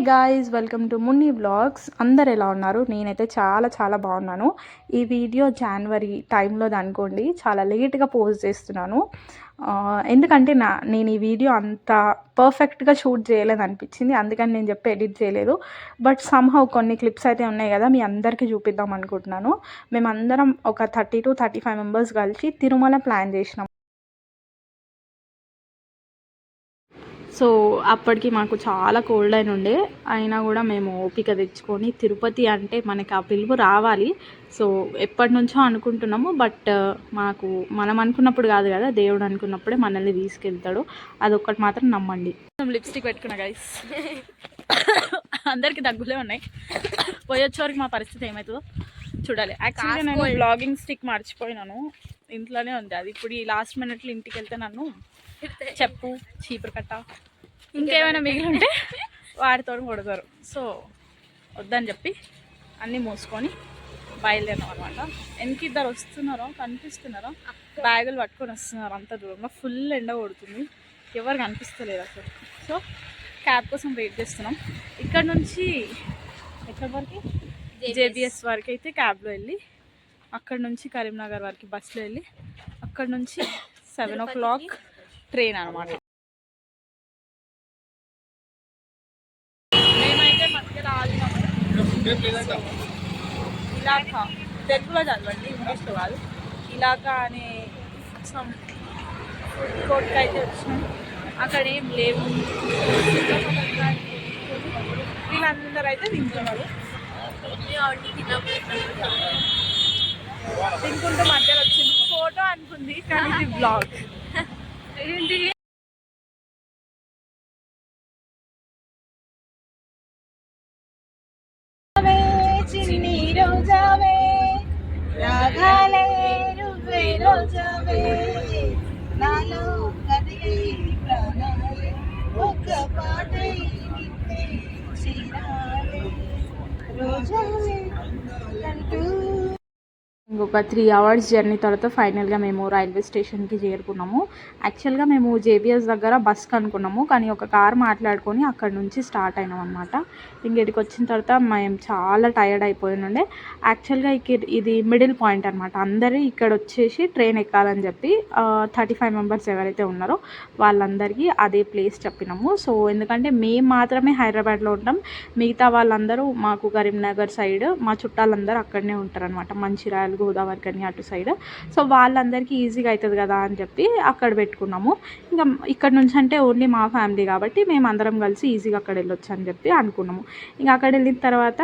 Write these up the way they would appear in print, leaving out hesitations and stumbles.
Guys, welcome to Munni vlogs. అందరు ఎలా ఉన్నారు? నేనైతే చాలా చాలా బాగున్నాను. ఈ వీడియో జనవరి టైంలోది అనుకోండి. చాలా లేట్గా పోస్ట్ చేస్తున్నాను. ఎందుకంటే నేను ఈ వీడియో అంత పర్ఫెక్ట్గా షూట్ చేయలేదు అనిపించింది. అందుకని నేను ఎడిట్ చేయలేదు. బట్ సమ్హౌ కొన్ని క్లిప్స్ అయితే ఉన్నాయి కదా, మీ అందరికీ చూపిద్దాం అనుకుంటున్నాను. మేమందరం ఒక 30 to 35 మెంబర్స్ కలిసి తిరుమల ప్లాన్ చేసినాం. సో అప్పటికి మాకు చాలా కోల్డ్ ఉండే, అయినా కూడా మేము ఓపిక తెచ్చుకొని తిరుపతి అంటే మనకి ఆ పిలుపు రావాలి. సో ఎప్పటి నుంచో అనుకుంటున్నాము. బట్ మాకు మనం అనుకున్నప్పుడు కాదు కదా, దేవుడు అనుకున్నప్పుడే మనల్ని తీసుకెళ్తాడు. అదొక్కటి మాత్రం నమ్మండి. లిప్స్టిక్ పెట్టుకున్నా గైస్. అందరికీ దగ్గులే ఉన్నాయి. పోయొచ్చేవరకు మా పరిస్థితి ఏమవుతుందో చూడాలి. యాక్చువల్గా నేను బ్లాగింగ్ స్టిక్ మర్చిపోయినాను, ఇంట్లోనే ఉంది అది. ఇప్పుడు ఈ లాస్ట్ మినిట్లో ఇంటికి వెళ్తే నన్ను చెప్పు, చీపురు కట్ట, ఇంకేమైనా మిగిలి ఉంటే వాటితో కొడతారు. సో వద్దని చెప్పి అన్నీ మూసుకొని బయలుదేరాం అనమాట. ఇద్దరు వస్తున్నారో కనిపిస్తున్నారో, బ్యాగులు పట్టుకొని వస్తున్నారు. అంత దూరంలో ఫుల్ ఎండ కొడుతుంది, ఎవరు కనిపిస్తలేదు అసలు. సో క్యాబ్ కోసం వెయిట్ చేస్తున్నాం. ఇక్కడ నుంచి ఎక్కడి వరకు, జేబీఎస్ వరకు అయితే క్యాబ్లో వెళ్ళి, అక్కడ నుంచి కరీంనగర్ వరకు బస్సులో వెళ్ళి, అక్కడ నుంచి 7 o'clock ట్రైన్ అనమాట. మేమైతే మధ్యలో ఆగినాము. ఇలాకా తెలుగులో చదవండి, ఇంగ్లీష్లో కాదు. ఇలాకా అనే ఫుడ్ కోర్ట్కి అయితే వచ్చినాం. అక్కడ ఏం లేవు. వీళ్ళందరూ అయితే తింటున్నారు. తినుకుంటూ మధ్యలో వచ్చింది. ఫోటో అనుకుంది కానీ ఇది బ్లాగ్. ఏంటి చిన్ని రోజావే, రాగాలే నువ్వే రోజావే, నాలో కదిలే ప్రాణాలే, ఒక్క పాటై నిన్నే చేరాలే, రోజావే అంటూ. ఇంకొక 3 hours జర్నీ తర్వాత ఫైనల్గా మేము రైల్వే స్టేషన్కి చేరుకున్నాము. యాక్చువల్గా మేము జేబీఎస్ దగ్గర బస్కి అనుకున్నాము, కానీ ఒక కార్ మాట్లాడుకొని అక్కడ నుంచి స్టార్ట్ అయినాం అనమాట. ఇంకెడికి వచ్చిన తర్వాత మేము చాలా టైర్డ్ అయిపోయి ఉండే. యాక్చువల్గా ఇది మిడిల్ పాయింట్ అనమాట. అందరూ ఇక్కడ వచ్చేసి ట్రైన్ ఎక్కాలని చెప్పి 35 మెంబర్స్ ఎవరైతే ఉన్నారో వాళ్ళందరికీ అదే ప్లేస్ చెప్పినాము. సో ఎందుకంటే మేము మాత్రమే హైదరాబాద్లో ఉంటాం, మిగతా వాళ్ళందరూ మాకు కరీంనగర్ సైడ్, మా చుట్టాలందరూ అక్కడనే ఉంటారు అనమాట, మంచిర్యాల, గోదావరి కని అటు సైడ్. సో వాళ్ళందరికీ ఈజీగా అవుతుంది కదా అని చెప్పి అక్కడ పెట్టుకున్నాము. ఇంకా ఇక్కడ నుంచి అంటే ఓన్లీ మా ఫ్యామిలీ కాబట్టి మేము అందరం కలిసి ఈజీగా అక్కడ వెళ్ళొచ్చు అని చెప్పి అనుకున్నాము. ఇంకా అక్కడ వెళ్ళిన తర్వాత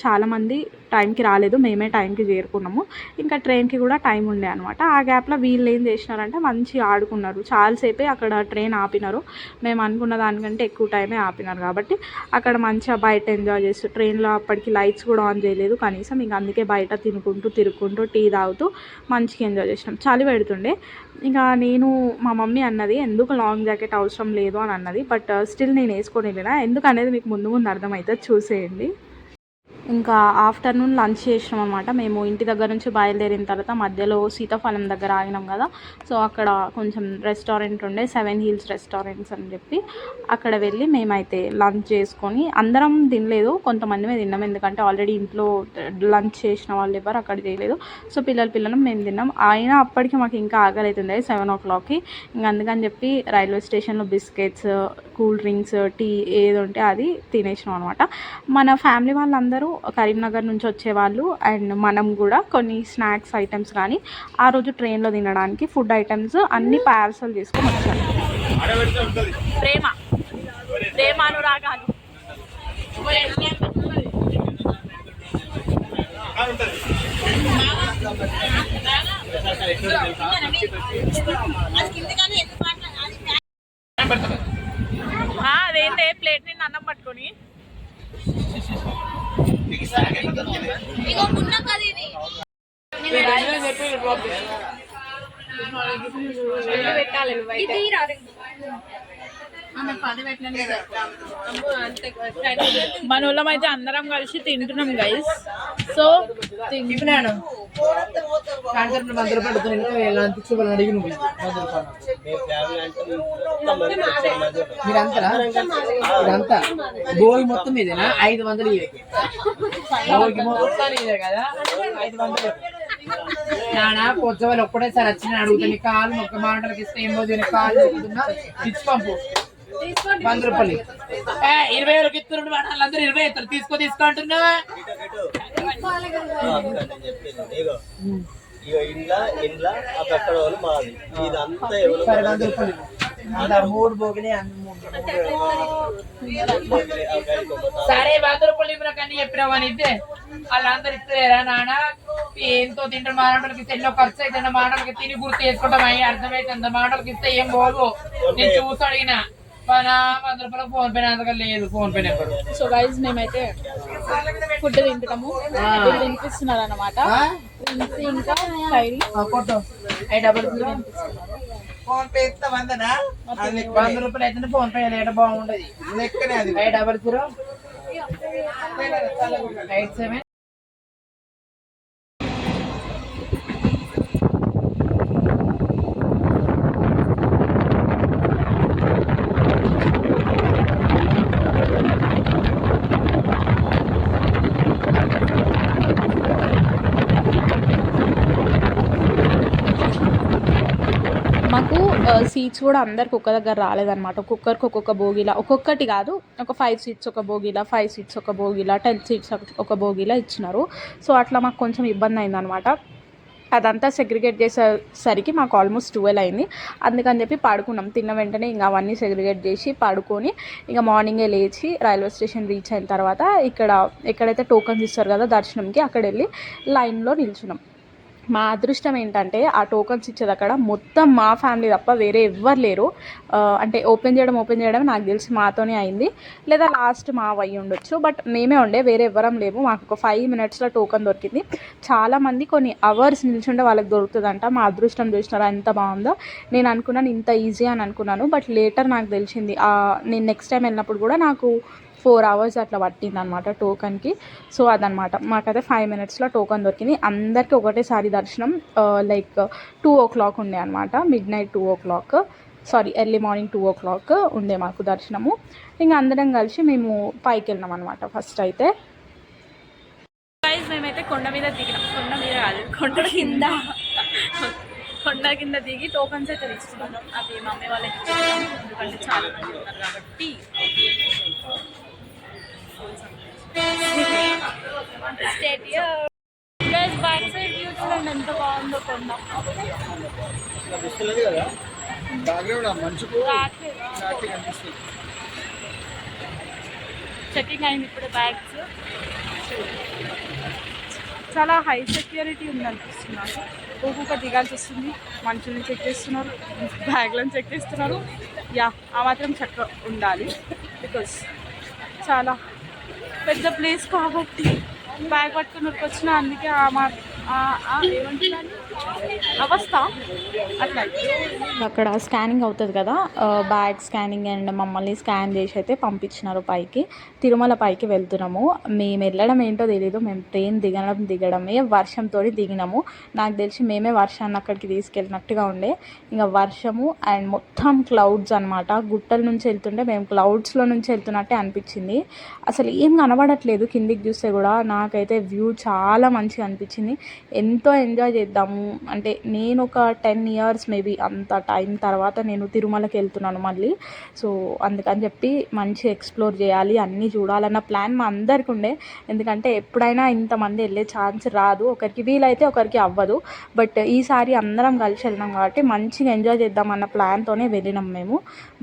చాలామంది టైంకి రాలేదు, మేమే టైంకి చేరుకున్నాము. ఇంకా ట్రైన్కి కూడా టైం ఉండే అనమాట. ఆ గ్యాప్లో వీళ్ళు ఏం చేసినారంటే మంచిగా ఆడుకున్నారు. చాలాసేపే అక్కడ ట్రైన్ ఆపినారు. మేము అనుకున్న దానికంటే ఎక్కువ టైమే ఆపినారు కాబట్టి అక్కడ మంచిగా బయట ఎంజాయ్ చేస్తూ, ట్రైన్లో అప్పటికి లైట్స్ కూడా ఆన్ చేయలేదు కనీసం. ఇంకా అందుకే బయట తిరుక్కుంటూ టీ తాగుతూ మంచిగా ఎంజాయ్ చేసినాం. చలి పెడుతుండే. ఇంకా నేను, మా మమ్మీ అన్నది ఎందుకు లాంగ్ జాకెట్ అవసరం లేదు అని అన్నది. బట్ స్టిల్ నేను వేసుకొని వెళ్ళినా. ఎందుకు అనేది మీకు ముందు అర్థమవుతుంది, చూసేయండి. ఇంకా ఆఫ్టర్నూన్ లంచ్ చేసినాం అనమాట. మేము ఇంటి దగ్గర నుంచి బయలుదేరిన తర్వాత మధ్యలో సీతాఫలం దగ్గర ఆగినాం కదా. సో అక్కడ కొంచెం రెస్టారెంట్ ఉండే, 7 Hills రెస్టారెంట్స్ అని చెప్పి అక్కడ వెళ్ళి మేమైతే లంచ్ చేసుకొని, అందరం తినలేదు, కొంతమందిమే తిన్నాం. ఎందుకంటే ఆల్రెడీ ఇంట్లో లంచ్ చేసిన వాళ్ళు ఎవరు అక్కడ చేయలేదు. సో పిల్లలు మేము తిన్నాం. అయినా అప్పటికి మాకు ఇంకా ఆకలి అవుతుంది 7 o'clockకి. ఇంకా అందుకని చెప్పి రైల్వే స్టేషన్లో బిస్కెట్స్, కూల్ డ్రింక్స్, టీ ఏది ఉంటే అది తినేసినాం అనమాట. మన ఫ్యామిలీ వాళ్ళందరూ కరీంనగర్ నుంచి వచ్చేవాళ్ళు, అండ్ మనం కూడా కొన్ని స్నాక్స్ ఐటమ్స్ కానీ ఆ రోజు ట్రైన్లో తినడానికి ఫుడ్ ఐటమ్స్ అన్ని పార్సల్ చేసుకొని వచ్చాను. ప్రేమానురాగాలు అదేంటే ప్లేట్ నిన్ను అన్నం పట్టుకొని పెట్టాలి మన ఊళ్ళో అయితే అందరం కలిసి తింటున్నాం గైస్. సో తింటున్నాను మీరంతా గోల్ మొత్తం ఇదేనా 500 కదా 500 నానా కొచ్చవాళ్ళు ఒక్కటేసారి వచ్చిన అడుగుతాను కాలు ఒక్క మాటలకి ఇస్తే ఏం పోదు కాలు చెప్తున్నా ఇచ్చి పంపు 100 రూపాయలు 20 వరకు ఇస్తున్నారు వాళ్ళందరూ 20 ఇస్తారు తీసుకుంటున్నా మూడు బోగిలే సరే 100 రూపాయలు ఇవ్వకని చెప్పినావు అని ఇద్దే వాళ్ళందరూ ఇస్తారా నాన్న ఏంతో తింటారు మాటలకి ఎన్నో ఖర్చు అయితే మాటలకి తిని గుర్తు చేసుకుంటాం అయ్యి అర్థమైతే మాటలకి ఇస్తే ఏం పోదు. నేను చూసి అడిగిన 100 రూపాయలు ఫోన్ పే అంతగా లేదు phone pay number. So guys మేమైతే ఫుడ్ తింటున్నాము తినిపిస్తున్నారు అనమాట. ఇంకా ఫోన్ పే ఇస్తా 100 రూపాయలు అయితే ఫోన్ పే లేట బాగుండదు లెక్కనే అది 500 మాకు సీట్స్ కూడా అందరికి ఒక్క దగ్గర రాలేదన్నమాట. ఒక్కొక్కరికి ఒక్కొక్క బోగిలా, ఒక్కొక్కటి కాదు ఒక 5 సీట్స్ ఒక బోగిలా, 5 సీట్స్ ఒక బోగిలా, 10 సీట్స్ ఒక బోగిలా ఇచ్చినారు. సో అట్లా మాకు కొంచెం ఇబ్బంది అయిందనమాట. అదంతా సెగ్రిగేట్ చేసేసరికి మాకు ఆల్మోస్ట్ 12 అయింది. అందుకని చెప్పి పడుకున్నాం. తిన్న వెంటనే ఇంకా అవన్నీ సెగ్రిగేట్ చేసి పడుకొని ఇంకా మార్నింగే లేచి రైల్వే స్టేషన్ రీచ్ అయిన తర్వాత ఎక్కడైతే టోకన్స్ ఇస్తారు కదా దర్శనంకి అక్కడ వెళ్ళి లైన్లో నిల్చున్నాం. మా అదృష్టం ఏంటంటే ఆ టోకన్స్ ఇచ్చేది అక్కడ మొత్తం మా ఫ్యామిలీ తప్ప వేరే ఎవ్వరు లేరు. అంటే ఓపెన్ చేయడం నాకు తెలిసి మాతోనే అయింది, లేదా లాస్ట్ మా అయ్యి ఉండొచ్చు. బట్ మేమే ఉండే, వేరే ఎవ్వరం లేము. మాకు ఒక 5 మినిట్స్లో టోకన్ దొరికింది. చాలామంది కొన్ని అవర్స్ నిల్చుంటే వాళ్ళకి దొరుకుతుందంట. మా అదృష్టం చూసినారా ఎంత బాగుందో. నేను అనుకున్నాను ఇంత ఈజీ అని అనుకున్నాను, బట్ లేటర్ నాకు తెలిసింది. నేను నెక్స్ట్ టైం వెళ్ళినప్పుడు కూడా నాకు 4 hours అట్లా పట్టింది అనమాట టోకన్కి. సో అదనమాట మాకైతే 5 మినిట్స్లో టోకన్ దొరికింది. అందరికీ ఒకటేసారి దర్శనం లైక్ 2 o'clock ఉండే అనమాట. midnight 2 o'clock, sorry early morning 2 o'clock ఉండే మాకు దర్శనము. ఇంకా అందరం కలిసి మేము పైకి వెళ్ళినాం అనమాట. ఫస్ట్ అయితే మేమైతే కొండ మీద దిగినాం. కొండ మీద కాదు, కొండ కింద దిగి టోకన్స్ అయితే తీసుకున్నాం. అది మమ్మీ వాళ్ళకి ఎందుకంటే చాలా మంది ఉన్నారు కాబట్టి. బ్యాక్ సైడ్ వ్యూ చూడండి ఎంత బాగుందో కొండ. చెకింగ్ అయింది ఇప్పుడు బ్యాగ్స్. చాలా హై సెక్యూరిటీ ఉంది అనిపిస్తుంది నాకు. ఒక్కొక్క దిగాల్సి వస్తుంది, మనుషుల్ని చెక్ చేస్తున్నారు, బ్యాగ్లను చెక్ చేస్తున్నారు. యా ఆ మాత్రం చెక్ ఉండాలి, బికాస్ చాలా పెద్ద ప్లేస్ కాబట్టి బ్యాగ్ పట్టుకుని వచ్చిన అందుకే ఏమంటున్నాను అవస్థ అట్లా. అక్కడ స్కానింగ్ అవుతుంది కదా, బ్యాగ్ స్కానింగ్ అండ్ మమ్మల్ని స్కాన్ చేసి అయితే పంపించినారు పైకి. తిరుమల పైకి వెళ్తున్నాము. మేము వెళ్ళడం ఏంటో తెలీదు, మేము ట్రైన్ దిగడమే వర్షంతో దిగినాము. నాకు తెలిసి మేమే వర్షాన్ని అక్కడికి తీసుకెళ్ళినట్టుగా ఉండే. ఇంకా వర్షము అండ్ మొత్తం క్లౌడ్స్ అనమాట. గుట్టల నుంచి వెళ్తుంటే మేము క్లౌడ్స్లో నుంచి వెళ్తున్నట్టే అనిపించింది. అసలు ఏం కనబడట్లేదు కిందికి చూస్తే కూడా. నాకైతే వ్యూ చాలా మంచిగా అనిపించింది. ఎంతో ఎంజాయ్ చేద్దాము అంటే నేను ఒక 10 years మేబీ అంత టైం తర్వాత నేను తిరుమలకి వెళ్తున్నాను మళ్ళీ. సో అందుకని చెప్పి మంచి ఎక్స్ప్లోర్ చేయాలి, అన్నీ చూడాలన్న ప్లాన్ మా అందరికి ఉండే. ఎందుకంటే ఎప్పుడైనా ఇంతమంది వెళ్ళే ఛాన్స్ రాదు, ఒకరికి వీలైతే ఒకరికి అవ్వదు. బట్ ఈసారి అందరం కలిసి వెళ్ళినాం కాబట్టి మంచిగా ఎంజాయ్ చేద్దామన్న ప్లాన్తోనే వెళ్ళినాం మేము.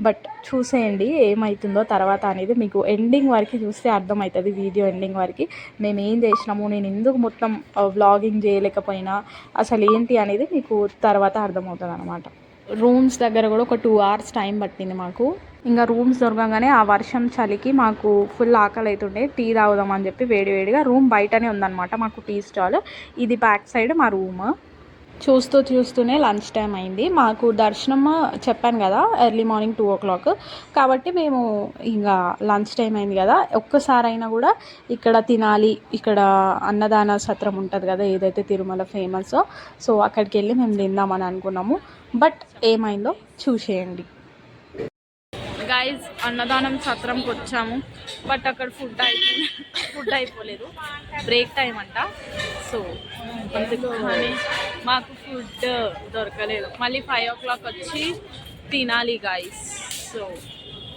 బట్ చూసేయండి ఏమవుతుందో తర్వాత అనేది. మీకు ఎండింగ్ వరకు చూస్తే అర్థమవుతుంది, వీడియో ఎండింగ్ వరకు మేము ఏం చేసినాము, నేను ఎందుకు మొత్తం వ్లాగింగ్ చేయలేకపోయినా, అసలు ఏంటి అనేది మీకు తర్వాత అర్థమవుతుంది అనమాట. రూమ్స్ దగ్గర కూడా ఒక 2 hours టైం పట్టింది మాకు. ఇంకా రూమ్స్ దొరకగానే ఆ వర్షం చలికి మాకు ఫుల్ ఆకలి అవుతుండే. టీ తాగుదాం అని చెప్పి వేడివేడిగా రూమ్ బయటనే ఉందన్నమాట మాకు టీ స్టాల్. ఇది బ్యాక్ సైడ్ మా రూమ్. చూస్తూనే లంచ్ టైం అయింది. మాకు దర్శనం చెప్పాను కదా ఎర్లీ మార్నింగ్ 2 o'clock, కాబట్టి మేము ఇంకా లంచ్ టైం అయింది కదా, ఒక్కసారైనా కూడా ఇక్కడ తినాలి, ఇక్కడ అన్నదాన సత్రం ఉంటుంది కదా ఏదైతే తిరుమల ఫేమస్, సో అక్కడికి వెళ్ళి మేము తిందామని అనుకున్నాము. బట్ ఏమైందో చూసేయండి. గైజ్ అన్నదానం సత్రంకి వచ్చాము, బట్ అక్కడ ఫుడ్ అయిపోలేదు, బ్రేక్ టైం అంట. సో అందుకని మాకు ఫుడ్ దొరకలేదు. మళ్ళీ 5 o'clock వచ్చి తినాలి గైజ్. సో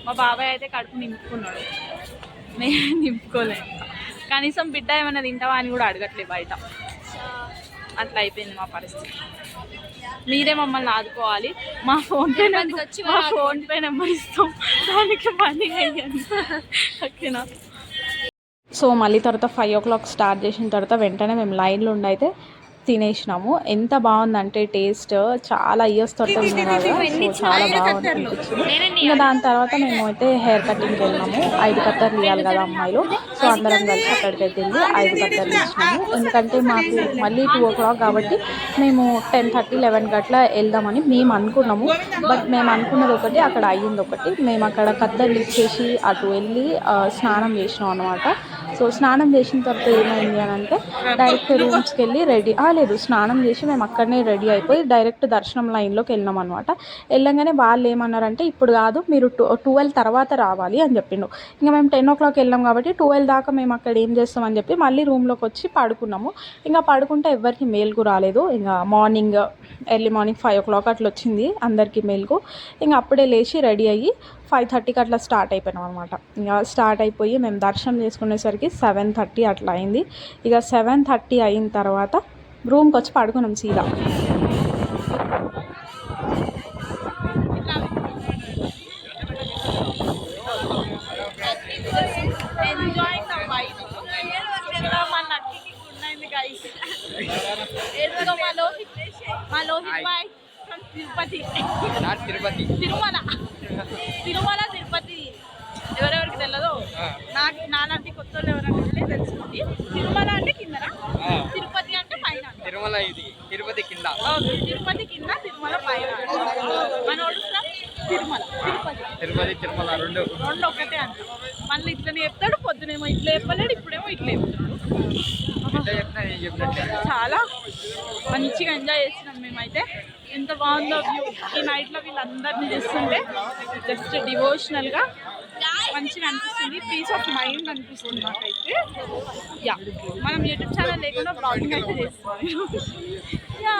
మా బాబాయ్ అయితే కడుపు నింపుకున్నాడు, మేము నింపుకోలేము. కనీసం బిడ్డ ఏమైనా తింటావా అని కూడా అడగట్లేదు బయట. అట్లా అయిపోయింది మా పరిస్థితి. మీరే మమ్మల్ని ఆదుకోవాలి. మా ఫోన్పే నెంబర్ ఇస్తాం, దానికి మనీ అయ్యండి, ఓకేనా? సో మళ్ళీ తర్వాత 5 o'clock స్టార్ట్ చేసిన తర్వాత వెంటనే మేము లైన్లో ఉండి అయితే తినేసినాము. ఎంత బాగుందంటే టేస్ట్, చాలా ఇయర్స్ తర్వాత తిన్నాము కదా, సో చాలా బాగుంది అనిపించింది. ఇంకా దాని తర్వాత మేము అయితే హెయిర్ కటింగ్కి వెళ్ళినాము. 5 కత్తర్లు ఇవ్వాలి కదా అమ్మాయిలు, సో అందరం కలిసి అక్కడికైతే వెళ్ళి 5 కత్తర్లు ఇచ్చినాము. ఎందుకంటే మాకు మళ్ళీ 2 o'clock కాబట్టి మేము 10:30, 11 గట్లా వెళ్దామని మేము అనుకున్నాము. బట్ మేము అనుకున్నది ఒకటి, అక్కడ అయ్యింది ఒకటి. మేము అక్కడ కత్తర్లు ఇచ్చేసి అటు వెళ్ళి స్నానం చేసినాం అనమాట. సో స్నానం చేసిన తర్వాత ఏమైంది అని అంటే డైరెక్ట్ రూమ్స్కి వెళ్ళి లేదు, స్నానం చేసి మేము అక్కడనే రెడీ అయిపోయి డైరెక్ట్ దర్శనం లైన్లోకి వెళ్ళినాం అనమాట. వెళ్ళంగానే వాళ్ళు ఏమన్నారంటే ఇప్పుడు కాదు, మీరు 12 తర్వాత రావాలి అని చెప్పిండు. ఇంకా మేము 10 o'clock వెళ్ళాం కాబట్టి 12 దాకా మేము అక్కడ ఏం చేస్తామని చెప్పి మళ్ళీ రూమ్లోకి వచ్చి పడుకున్నాము. ఇంకా పడుకుంటే ఎవరికి మేలుకు రాలేదు. ఇంకా ఎర్లీ మార్నింగ్ 5 o'clock అట్లా వచ్చింది అందరికీ మేలుకు. ఇంకా అప్పుడే లేచి రెడీ అయ్యి 5:30కి అట్లా స్టార్ట్ అయిపోయినాం అనమాట. ఇంకా స్టార్ట్ అయిపోయి మేము దర్శనం చేసుకునేసరికి 7:30 అట్లా అయింది. ఇక 7:30 అయిన తర్వాత రూమ్కి వచ్చి పడుకున్నాం సీదా. తిరుపతి ఎవరెవరికి తెలియదు, నాలాంటి కొత్త వాళ్ళు ఎవరైనా తెలుసుకోండి. తిరుమల అంటే కిందరా, తిరుపతి అంటే పైన. తిరుమల ఇది తిరుపతి కింద, తిరుపతి కింద, తిరుమల పైన. మనోడు తిరుమల రెండు ఒకటే అంట. మళ్ళీ ఇట్లనే చెప్తాడు, పొద్దునేమో ఇట్లా చెప్పలేడు, ఇప్పుడేమో ఇట్లా చెప్తాడు. చాలా మంచిగా ఎంజాయ్ చేసినాం మేమైతే. ఎంత బాగుందో వ్యూ ఈ నైట్లో వీళ్ళందరినీ చూస్తుంటే, జస్ట్ డివోషనల్గా మంచిగా అనిపిస్తుంది, పీస్ ఆఫ్ మైండ్ అనిపిస్తుంది నాకైతే. యా, మనం యూట్యూబ్ ఛానల్ లేకుండా బ్లాగింగ్ అయితే చేస్తున్నాం. యా,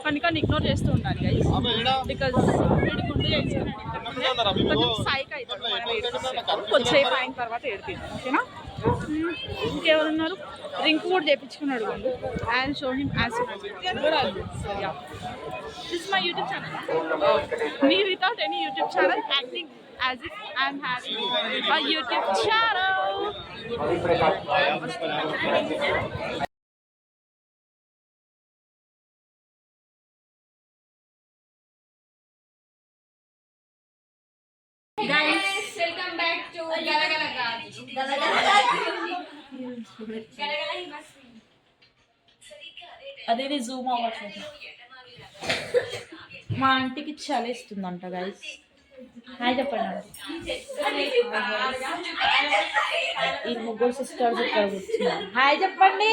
కొన్ని ఇగ్నోర్ చేస్తూ ఉండాలి గైస్, బికాజ్ వీడి గుండె చేసుకున్నాడు కొంచెం సైక్ అవుతాడు మనం ఏడిపిస్తాం, కొద్దిసేపు అయిన తర్వాత ఏడిపిద్దాం, ఓకేనా? ఇంకెవరున్నారు? డ్రింక్ కూడా చేయించుకున్నాడు గుండు. And show him as this my YouTube channel. Me without any YouTube channel, acting as if I'm having a YouTube channel. Guys, welcome back to Galagala Garden. అదేది జూమ్ అవ్వట్లేదు. మా ఆంటీకి చలేస్తుందంట గైస్. హాయ్ చెప్పండి. ఈ ముగ్గురు sisters ఇక్కడ కూర్చున్నారు. Hi చెప్పండి.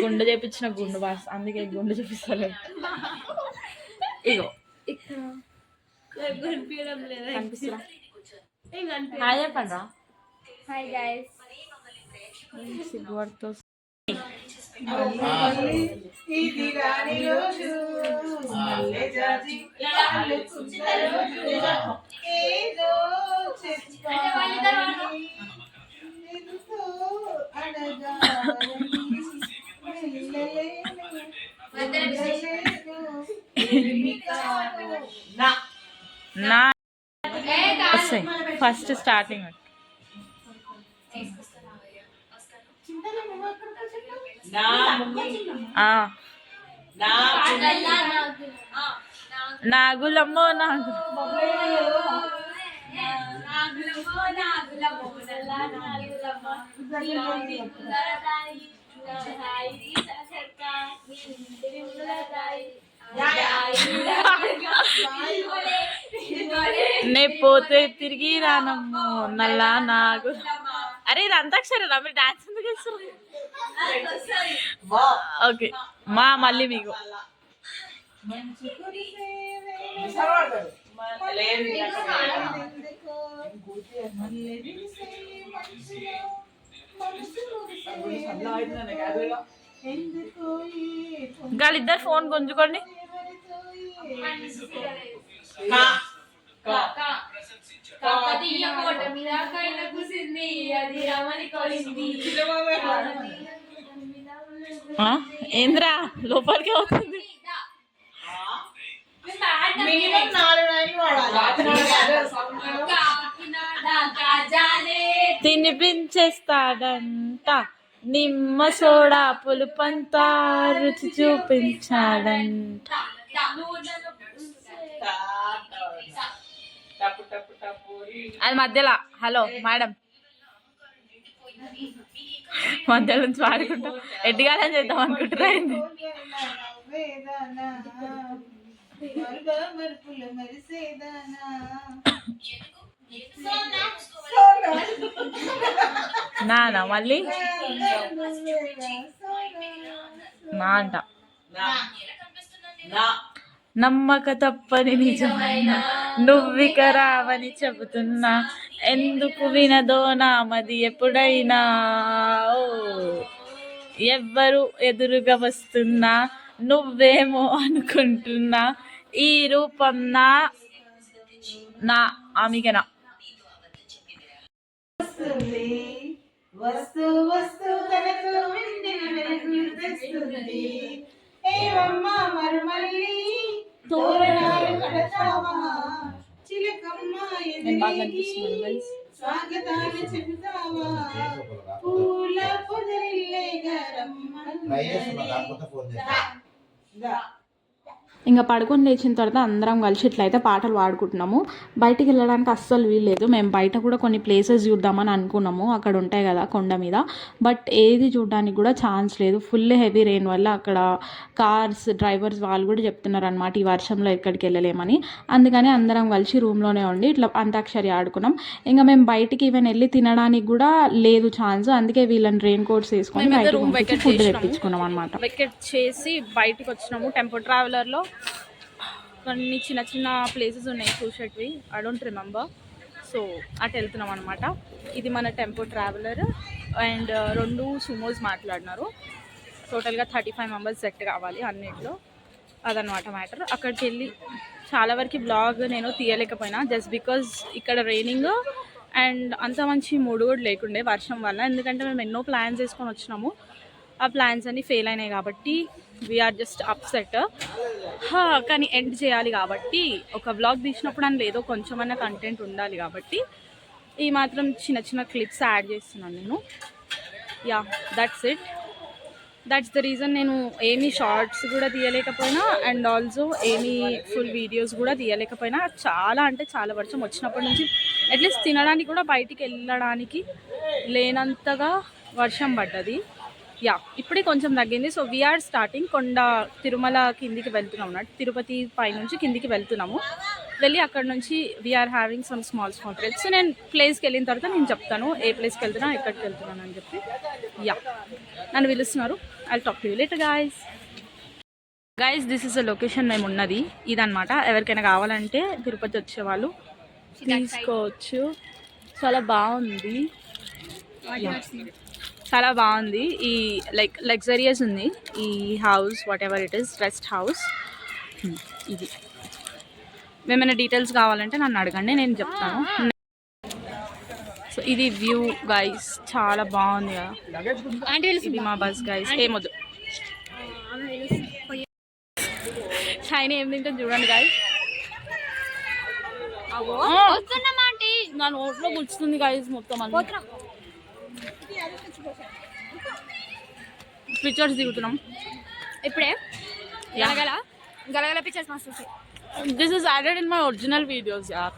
గుండె చేపించిన గుండు బాస్, అందుకే గుండె చూపిస్తలేదు. ఇగో కనిపిస్తా. హాయ్ చెప్పండి రా. Hi guys. సిగ్గుపడుతూ ఇది రాని రోజు మల్లె జాజి ఏదో చెప్పాలి ఎంతో అడగాలి నా వస్తాయి ఫస్ట్ స్టార్టింగ్. నాగులమ్మో నాకు నాగులమో నాగులమో నల్ల నాగులమ్మ నీలోని ముందరదాయి హాయి ససక నీ ఇంటిని ముందరదాయి నే పోతే తిరిగి రానమ్మో నల్ల నాగు. అరే ఇది అంతాక్షరి మీరు డాన్స్ ఎందుకు చేస్తారు? ఓకే మా మళ్ళీ మీకు వాళ్ళిద్దరు ఫోన్ గుంజుకోండి. ఏంద్రా లోపలికి అవుతుంది. తినిపించేస్తాడంట నిమ్మ సోడా పులుపంతా రుచి చూపించాడంట. అది మధ్యలో హలో మేడం మధ్యలో నుంచి పాడుకుంటా ఎడ్డిగాలని చేద్దాం అనుకుంటున్నా. నానా మళ్ళీ నా అంట నమ్మక తప్పని నిజమైనా నువ్విక రావని చెబుతున్నా ఎందుకు వినదో నామది ఎప్పుడైనా. ఎవ్వరు ఎదురుగా వస్తున్నా నువ్వేమో అనుకుంటున్నా ఈ రూపం నా నా ఆమెకనా. వస్తు వస్తు తనకు వెండిన వెలుగు తెస్తుంది ఏవమ్మా మరుమల్లి తోరణాలు కడతావా చిలకమ్మ ఎదురేగి స్వాగతాలు చెబుతావా పూల పొదరిల్లే గరమ్మ. ఇంకా పడుకొని లేచిన తర్వాత అందరం కలిసి ఇట్లయితే పాటలు పాడుకుంటున్నాము. బయటికి వెళ్ళడానికి అస్సలు వీల్లేదు. మేము బయట కూడా కొన్ని ప్లేసెస్ చూద్దామని అనుకున్నాము, అక్కడ ఉంటాయి కదా కొండ మీద, బట్ ఏది చూడడానికి కూడా ఛాన్స్ లేదు. ఫుల్ హెవీ రెయిన్ వల్ల అక్కడ కార్స్ డ్రైవర్స్ వాళ్ళు కూడా చెప్తున్నారు అనమాట ఈ వర్షంలో ఎక్కడికి వెళ్ళలేమని. అందుకని అందరం కలిసి రూమ్లోనే ఉండి ఇట్లా అంతాక్షరి ఆడుకున్నాం. ఇంకా మేము బయటికి ఈవెన్ వెళ్ళి తినడానికి కూడా లేదు ఛాన్స్. అందుకే వీళ్ళని రెయిన్ కోట్స్ వేసుకొని బయటకు ఫుడ్ తెప్పించుకున్నాం అనమాట. వెకెట్ చేసి బయటకు వచ్చినాము. టెంపో ట్రావెలర్లో కొన్ని చిన్న చిన్న ప్లేసెస్ ఉన్నాయి చూసేటివి, ఐ డోంట్ రిమెంబర్. సో అటు వెళ్తున్నాం అనమాట. ఇది మన టెంపో ట్రావెలర్ అండ్ 2 సుమోస్ మాట్లాడినారు. టోటల్గా 35 మెంబర్స్ సెట్ కావాలి అన్నిట్లో, అదనమాట మ్యాటర్. అక్కడికి వెళ్ళి చాలా వరకు బ్లాగ్ నేను తీయలేకపోయినా జస్ట్ బికాజ్ ఇక్కడ రైనింగ్ అండ్ అంత మంచి మూడు కూడా లేకుండే వర్షం వల్ల. ఎందుకంటే మేము ఎన్నో ప్లాన్స్ వేసుకొని వచ్చినాము, ఆ ప్లాన్స్ అన్నీ ఫెయిల్ అయినాయి కాబట్టి వీఆర్ జస్ట్ అప్సెట్. కానీ ఎండ్ చేయాలి కాబట్టి ఒక వ్లాగ్ తీసినప్పుడు అని లేదో కొంచెమన్నా కంటెంట్ ఉండాలి కాబట్టి ఈ మాత్రం చిన్న చిన్న క్లిప్స్ యాడ్ చేస్తున్నాను నేను. Yeah that's it, that's the reason నేను ఏమీ షార్ట్స్ కూడా తీయలేకపోయినా అండ్ ఆల్సో ఏమీ ఫుల్ వీడియోస్ కూడా తీయలేకపోయినా. చాలా అంటే చాలా వర్షం వచ్చినప్పటి నుంచి అట్లీస్ట్ తినడానికి కూడా బయటికి వెళ్ళడానికి లేనంతగా వర్షం పడ్డది. యా ఇప్పుడే కొంచెం తగ్గింది. సో వీఆర్ స్టార్టింగ్ కొండ తిరుమల కిందికి వెళ్తున్నాం అన్నట్టు, తిరుపతి పైనుంచి కిందికి వెళ్తున్నాము. వెళ్ళి అక్కడ నుంచి we are having some small trips. నేను ప్లేస్కి వెళ్ళిన తర్వాత నేను చెప్తాను ఏ ప్లేస్కి వెళ్తున్నా ఎక్కడికి వెళ్తున్నాను అని చెప్పి. యా నన్ను పిలుస్తున్నారు, I talk to you later guys this is the location మేము ఉన్నది ఇదనమాట. ఎవరికైనా కావాలంటే తిరుపతి వచ్చేవాళ్ళు తీసుకోవచ్చు. చాలా బాగుంది, చాలా బాగుంది. ఈ లైక్ లగ్జరియస్ ఉంది ఈ house, what ever it is, rest house ఇది. ఏమైనా డీటెయిల్స్ కావాలంటే నన్ను అడగండి, నేను చెప్తాను. సో ఇది వ్యూ గైస్, చాలా బాగుంది కదా. ఇది మా బస్ గైస్. ఏమొద్దు షైన్ ఏం తింటుంది చూడండి గైస్. నా నోట్లో గుచ్చుతుంది గైస్ మొత్తం. పిక్చర్స్ దిగుతున్నాం ఇప్పుడే. గలగల పిక్చర్స్ మస్తు. This is added in my original videos యార్.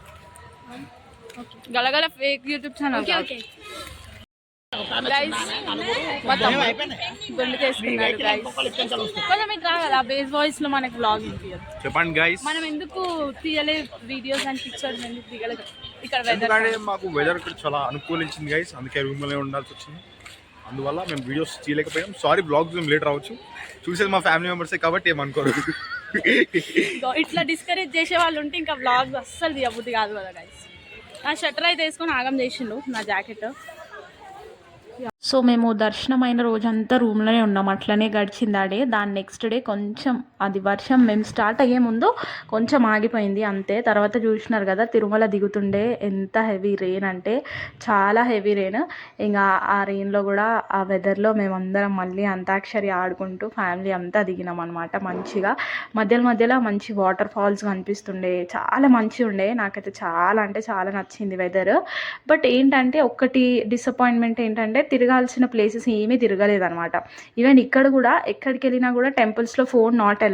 గలగల fake YouTube channel okay guys మొత్తం గుండు చేసుకున్నాడు గైస్ కొంచెం మీకు రాగల బేస్ వాయిస్ లో మనకి వ్లాగ్ ఇప్పించదు చెప్పండి గైస్. మనం ఎందుకు తీయలేదు వీడియోస్ అండ్ పిక్చర్స్ ఎందుకు తీయలేదు ఇక్కడ ఎందుకంటే వెదర్ మాకు వెదర్ ఇక్కడ చాలా అనుకూలించింది గైస్, అందుకే రూమ్ లోనే ఉండాల్సి వచ్చింది. అందువల్ల మేము వీడియోస్ తీయలేకపోయాం. సారీ, బ్లాగ్స్ మేము లేట్ రావచ్చు. చూసేది మా ఫ్యామిలీ మెంబర్సే కాబట్టి ఏమనుకోరు. ఇట్లా డిస్కరేజ్ చేసే వాళ్ళు ఉంటే ఇంకా వ్లాగ్స్ అస్సలు తీయబుద్ధి కాదు కదా గైస్. నా షట్టర్ అయితే వేసుకొని ఆగం చేసిండు నా జాకెట్. సో మేము దర్శనమైన రోజంతా రూమ్లోనే ఉన్నాం, అట్లనే గడిచింది ఆ డే. దాని నెక్స్ట్ డే కొంచెం అది వర్షం మేము స్టార్ట్ అయ్యే ముందు కొంచెం ఆగిపోయింది అంతే. తర్వాత చూసినారు కదా తిరుమల దిగుతుండే ఎంత హెవీ రెయిన్ అంటే చాలా హెవీ రెయిన్. ఇంకా ఆ రెయిన్లో కూడా ఆ వెదర్లో మేమందరం మళ్ళీ అంతాక్షరి ఆడుకుంటూ ఫ్యామిలీ అంతా దిగినాం అనమాట. మంచిగా మధ్యలో మంచి వాటర్ ఫాల్స్ కనిపిస్తుండే, చాలా మంచిగా ఉండే. నాకైతే చాలా అంటే చాలా నచ్చింది వెదర్. బట్ ఏంటంటే ఒక్కటి డిసప్పాయింట్మెంట్ ఏంటంటే తిరగాల్సిన ప్లేసెస్ ఏమీ తిరగలేదన్నమాట. ఈవెన్ ఇక్కడ కూడా ఎక్కడికి వెళ్ళినా కూడా టెంపుల్స్లో ఫోన్ నాట్ అలౌడ్.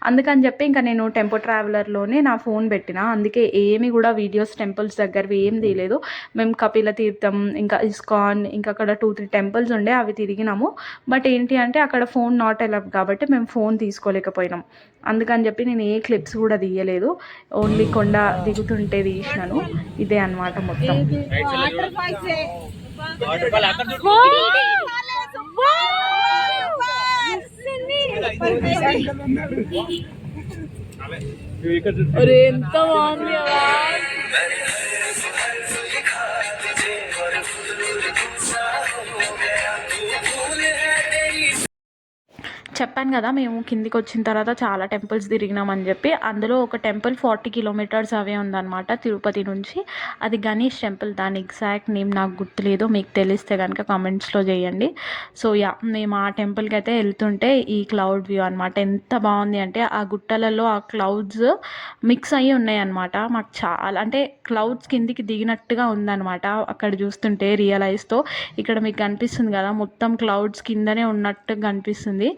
అందుకని చెప్పి ఇంకా నేను టెంపో ట్రావెలర్లోనే నా ఫోన్ పెట్టిన, అందుకే ఏమి కూడా వీడియోస్ టెంపుల్స్ దగ్గరవి ఏం తీయలేదు. మేము కపిల తీర్థం, ఇంకా ఇస్కాన్, ఇంకా అక్కడ 2-3 టెంపుల్స్ ఉండే అవి తిరిగినాము. బట్ ఏంటి అంటే అక్కడ ఫోన్ నాట్ అలౌడ్ కాబట్టి మేము ఫోన్ తీసుకోలేకపోయినాం. అందుకని చెప్పి నేను ఏ క్లిప్స్ కూడా తీయలేదు, ఓన్లీ కొండ దిగుతుంటే తీసినాను. ఇదే అన్నమాట మొత్తం. వాటర్ ఫాల్స్ ఎంత బాగుంది కదా. చెప్పాను కదా మేము కిందికి వచ్చిన తర్వాత చాలా టెంపుల్స్ తిరిగినామని చెప్పి. అందులో ఒక టెంపుల్ 40 కిలోమీటర్స్ అవే ఉందన్నమాట తిరుపతి నుంచి. అది గణేష్ టెంపుల్. దాని ఎగ్జాక్ట్ నేమ్ నాకు గుర్తులేదు, మీకు తెలిస్తే కనుక కామెంట్స్లో చేయండి. సో మేము ఆ టెంపుల్కి అయితే వెళ్తుంటే ఈ క్లౌడ్ వ్యూ అనమాట. ఎంత బాగుంది అంటే ఆ గుట్టలలో ఆ క్లౌడ్స్ మిక్స్ అయ్యి ఉన్నాయి అనమాట. మాకు చాలా అంటే క్లౌడ్స్ కిందికి దిగినట్టుగా ఉందన్నమాట అక్కడ చూస్తుంటే రియలైజ్తో. ఇక్కడ మీకు కనిపిస్తుంది కదా మొత్తం క్లౌడ్స్ కిందనే ఉన్నట్టు కనిపిస్తుంది.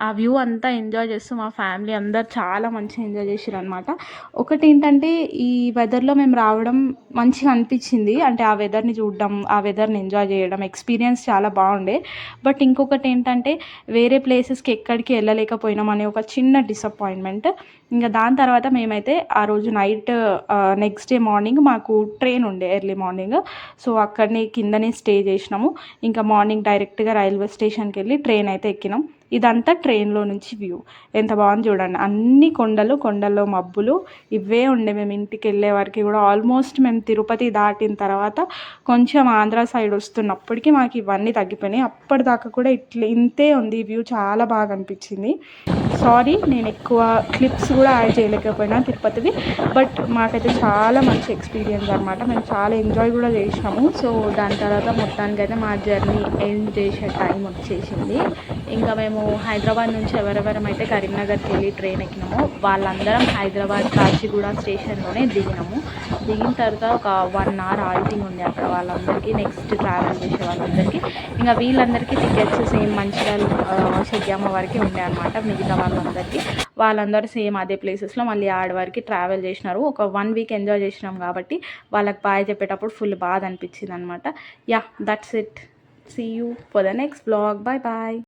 ఆ వ్యూ అంతా ఎంజాయ్ చేస్తూ మా ఫ్యామిలీ అందరు చాలా మంచిగా ఎంజాయ్ చేసారు అనమాట. ఒకటి ఏంటంటే ఈ వెదర్లో మేము రావడం మంచిగా అనిపించింది, అంటే ఆ వెదర్ని చూడడం, ఆ వెదర్ని ఎంజాయ్ చేయడం ఎక్స్పీరియన్స్ చాలా బాగుండే. బట్ ఇంకొకటి ఏంటంటే వేరే ప్లేసెస్కి ఎక్కడికి వెళ్ళలేకపోయినాం అనే ఒక చిన్న డిసప్పాయింట్మెంట్. ఇంకా దాని తర్వాత మేమైతే ఆ రోజు నైట్ నెక్స్ట్ డే మార్నింగ్ మాకు ట్రైన్ ఉండే ఎర్లీ మార్నింగ్. సో అక్కడనే కిందనే స్టే చేసినాము. ఇంకా మార్నింగ్ డైరెక్ట్గా రైల్వే స్టేషన్కి వెళ్ళి ట్రైన్ అయితే ఎక్కినాం. ఇదంతా ట్రైన్లో నుంచి వ్యూ ఎంత బాగుంది చూడండి. అన్ని కొండల్లో మబ్బులు ఇవే ఉండే. మేము ఇంటికి వెళ్ళే వరకు కూడా ఆల్మోస్ట్ మేము తిరుపతి దాటిన తర్వాత కొంచెం ఆంధ్ర సైడ్ వస్తున్నప్పటికీ మాకు ఇవన్నీ తగ్గిపోయినాయి. అప్పటిదాకా కూడా ఇంతే ఉంది వ్యూ. చాలా బాగా అనిపించింది. సారీ నేను ఎక్కువ క్లిప్స్ కూడా యాడ్ చేయలేకపోయినా తిరుపతివి, బట్ మాకైతే చాలా మంచి ఎక్స్పీరియన్స్ అనమాట. మేము చాలా ఎంజాయ్ కూడా చేసినాము. సో దాని తర్వాత మొత్తానికైతే మా జర్నీ ఎండ్ చేసే టైం వచ్చేసింది. ఇంకా మేము హైదరాబాద్ నుంచి ఎవరెవరమైతే కరీంనగర్కి వెళ్ళి ట్రైన్ ఎక్కినామో వాళ్ళందరం హైదరాబాద్ కాచిగూడ స్టేషన్లోనే దిగినాము. దిగిన తర్వాత ఒక 1 hour ఆల్టింగ్ ఉంది అక్కడ వాళ్ళందరికీ, నెక్స్ట్ ట్రావెల్ చేసే వాళ్ళందరికీ. ఇంకా వీళ్ళందరికీ టికెట్స్ సేమ్ మంచిర్యాల చెయ్యమ్మ వరకు ఉండే అనమాట. మిగతా వాళ్ళందరూ సేమ్ అదే ప్లేసెస్లో మళ్ళీ ఆడ వరకు ట్రావెల్ చేసినారు. ఒక 1 week ఎంజాయ్ చేసినాం కాబట్టి వాళ్ళకి బాయ్ చెప్పేటప్పుడు ఫుల్ బాధ అనిపించింది అనమాట. Ya that's it. See you for the next blog. Bye bye.